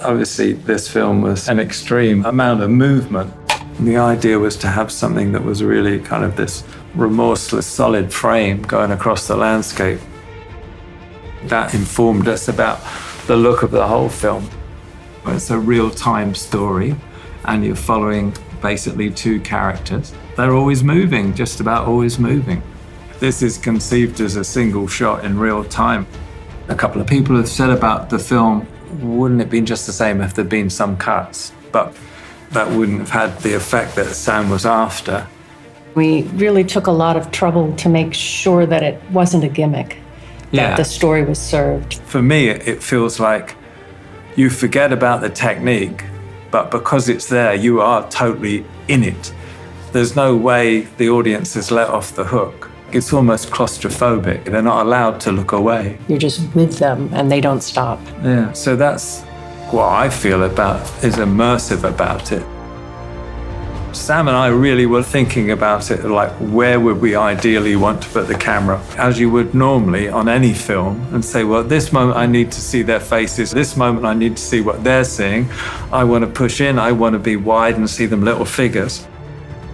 Obviously, this film was an extreme amount of movement. And the idea was to have something that was really kind of this remorseless, solid frame going across the landscape. That informed us about the look of the whole film. It's a real-time story, and you're following basically two characters. They're always moving, just about always moving. This is conceived as a single shot in real time. A couple of people have said about the film, wouldn't it have been just the same if there'd been some cuts? But that wouldn't have had the effect that Sam was after. We really took a lot of trouble to make sure that it wasn't a gimmick, that the story was served. For me, it feels like you forget about the technique, but because it's there, you are totally in it. There's no way the audience is let off the hook. It's almost claustrophobic. They're not allowed to look away. You're just with them and they don't stop. Yeah, so that's what I feel about, is immersive about it. Sam and I really were thinking about it like, where would we ideally want to put the camera? As you would normally on any film, and say, well, at this moment I need to see their faces. This moment I need to see what they're seeing. I want to push in, I want to be wide and see them little figures.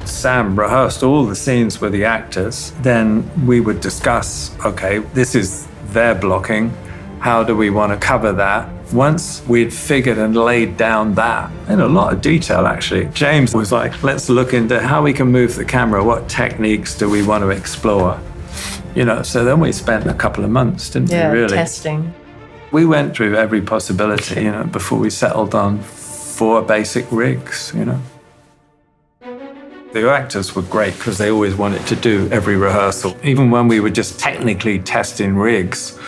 Sam rehearsed all the scenes with the actors. Then we would discuss, okay, this is their blocking. How do we want to cover that? Once we'd figured and laid down that, in a lot of detail actually, James was like, let's look into how we can move the camera. What techniques do we want to explore? You know, so then we spent a couple of months, didn't we, really? Testing. We went through every possibility, you know, before we settled on 4 basic rigs, you know. The actors were great because they always wanted to do every rehearsal. Even when we were just technically testing rigs,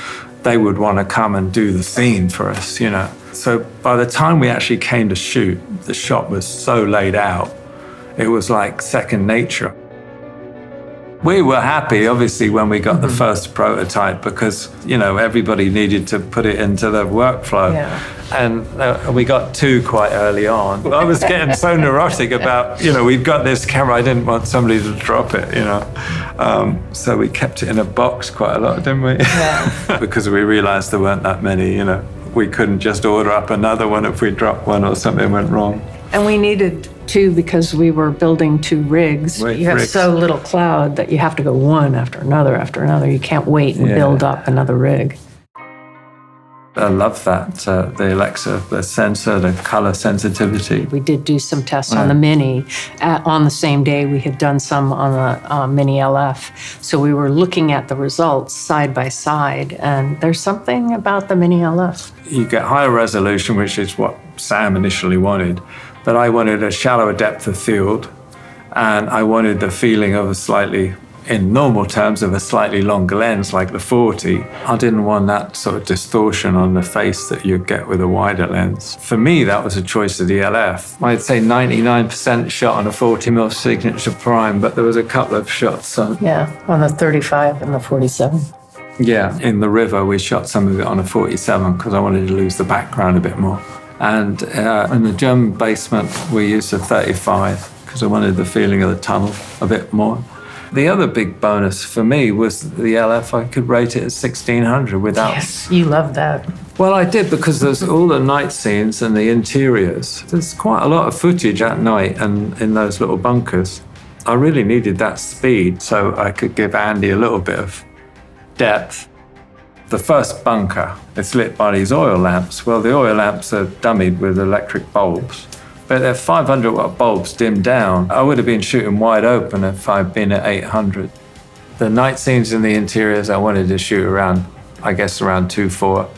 they would want to come and do the scene for us, you know. So by the time we actually came to shoot, the shot was so laid out, it was like second nature. We were happy, obviously, when we got the first prototype because, you know, everybody needed to put it into the workflow. Yeah. And we got 2 quite early on. I was getting so neurotic about, you know, we've got this camera, I didn't want somebody to drop it, you know. So we kept it in a box quite a lot, didn't we? Yeah. Because we realized there weren't that many, you know. We couldn't just order up another one if we dropped one or something went wrong. And we needed 2 because we were building 2 rigs. You have so little cloud that you have to go one after another after another. You can't wait and build up another rig. I love that, the Alexa, the sensor, the color sensitivity. We did do some tests on the Mini. On the same day, we had done some on the Mini LF. So we were looking at the results side by side, and there's something about the Mini LF. You get higher resolution, which is what Sam initially wanted, but I wanted a shallower depth of field, and I wanted the feeling of a slightly, in normal terms, of a slightly longer lens like the 40. I didn't want that sort of distortion on the face that you get with a wider lens. For me, that was a choice of the LF. I'd say 99% shot on a 40mm Signature Prime, but there was a couple of shots on... Yeah, on the 35 and the 47. Yeah, in the river, we shot some of it on a 47 because I wanted to lose the background a bit more. And in the German basement, we used a 35 because I wanted the feeling of the tunnel a bit more. The other big bonus for me was the LF. I could rate it at 1600 without... Yes, you love that. Well, I did, because there's all the night scenes and the interiors. There's quite a lot of footage at night and in those little bunkers. I really needed that speed so I could give Andy a little bit of depth. The first bunker, it's lit by these oil lamps. Well, the oil lamps are dummied with electric bulbs. But they're 500-watt bulbs dimmed down. I would have been shooting wide open if I'd been at 800. The night scenes in the interiors, I wanted to shoot around, I guess, around 2.4.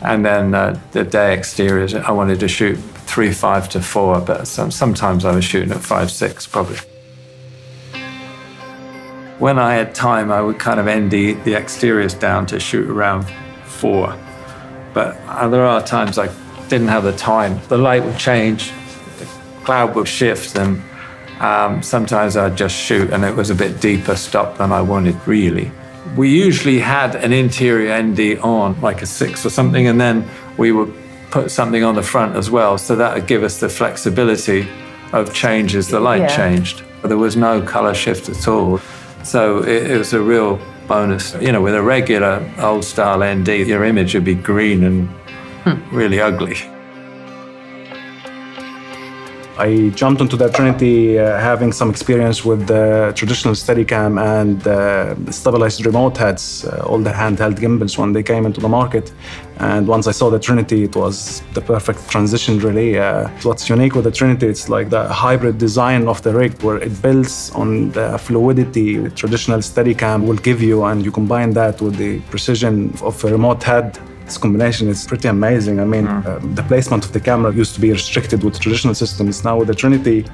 And then the day exteriors, I wanted to shoot 3.5 to 4, but sometimes I was shooting at 5.6, probably. When I had time, I would kind of end the exteriors down to shoot around 4. But there are times I didn't have the time. The light would change, the cloud would shift, and sometimes I'd just shoot and it was a bit deeper stop than I wanted, really. We usually had an interior ND on, like a 6 or something, and then we would put something on the front as well, so that would give us the flexibility of change as the light changed. There was no color shift at all. So it was a real bonus. You know, with a regular old style ND, your image would be green and really ugly. I jumped into the Trinity having some experience with the traditional Steadicam and stabilized remote heads, all the handheld gimbals when they came into the market. And once I saw the Trinity, it was the perfect transition, really. What's unique with the Trinity, it's like the hybrid design of the rig where it builds on the fluidity the traditional Steadicam will give you, and you combine that with the precision of a remote head. This combination is pretty amazing. I mean, the placement of the camera used to be restricted with traditional systems. Now with the Trinity,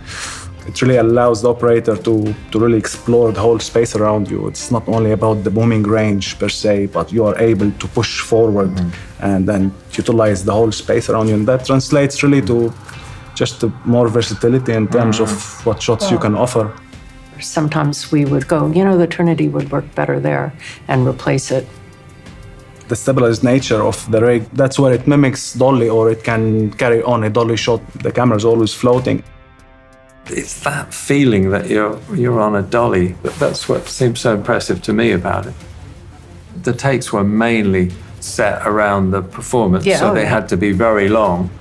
it really allows the operator to really explore the whole space around you. It's not only about the booming range per se, but you are able to push forward and then utilize the whole space around you. And that translates really to just more versatility in terms of what shots you can offer. Sometimes we would go, the Trinity would work better there, and replace it. The stabilized nature of the rig, that's where it mimics dolly, or it can carry on a dolly shot. The camera is always floating. It's that feeling that you're on a dolly. That's what seems so impressive to me about it. The takes were mainly set around the performance, so they had to be very long,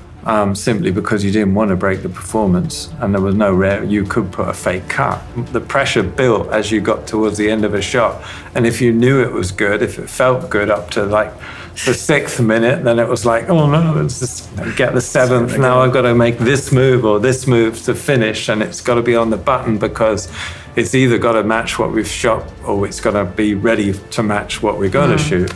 simply because you didn't want to break the performance, and there was no you could put a fake cut. The pressure built as you got towards the end of a shot, and if you knew it was good, if it felt good up to like the 6th minute, then it was like, oh no, it's just get the 7th. Now I've got to make this move or this move to finish, and it's got to be on the button because it's either got to match what we've shot or it's got to be ready to match what we're going to shoot,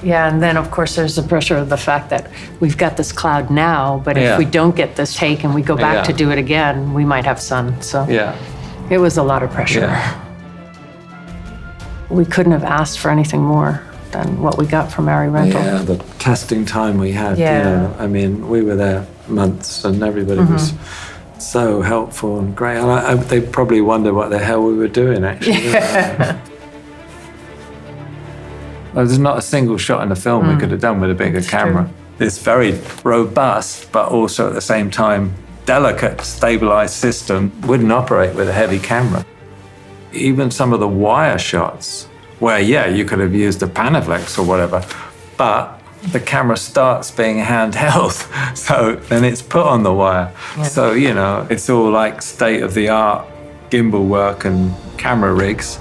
Yeah, and then of course there's the pressure of the fact that we've got this cloud now, but if we don't get this take and we go back to do it again, we might have sun. So it was a lot of pressure. We couldn't have asked for anything more than what we got from ARRI Rental. Yeah, the testing time we had. I mean, we were there months, and everybody was so helpful and great. And they probably wonder what the hell we were doing, actually. There's not a single shot in the film we could have done with a bigger camera. It's very robust, but also at the same time, delicate, stabilized system wouldn't operate with a heavy camera. Even some of the wire shots, where, you could have used a Panaflex or whatever, but the camera starts being handheld, so then it's put on the wire. So, it's all like state-of-the-art gimbal work and camera rigs,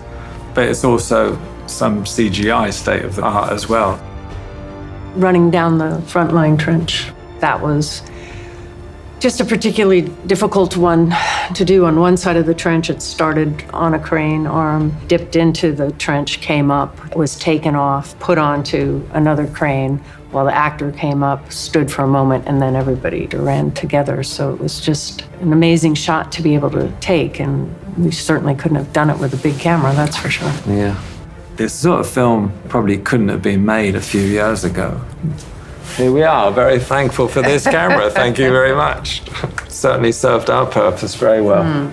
but it's also some CGI state-of-the-art as well. Running down the front line trench, that was just a particularly difficult one to do. On one side of the trench, it started on a crane arm, dipped into the trench, came up, was taken off, put onto another crane while the actor came up, stood for a moment, and then everybody ran together. So it was just an amazing shot to be able to take, and we certainly couldn't have done it with a big camera, that's for sure. Yeah. This sort of film probably couldn't have been made a few years ago. Here we are, very thankful for this camera. Thank you very much. Certainly served our purpose very well.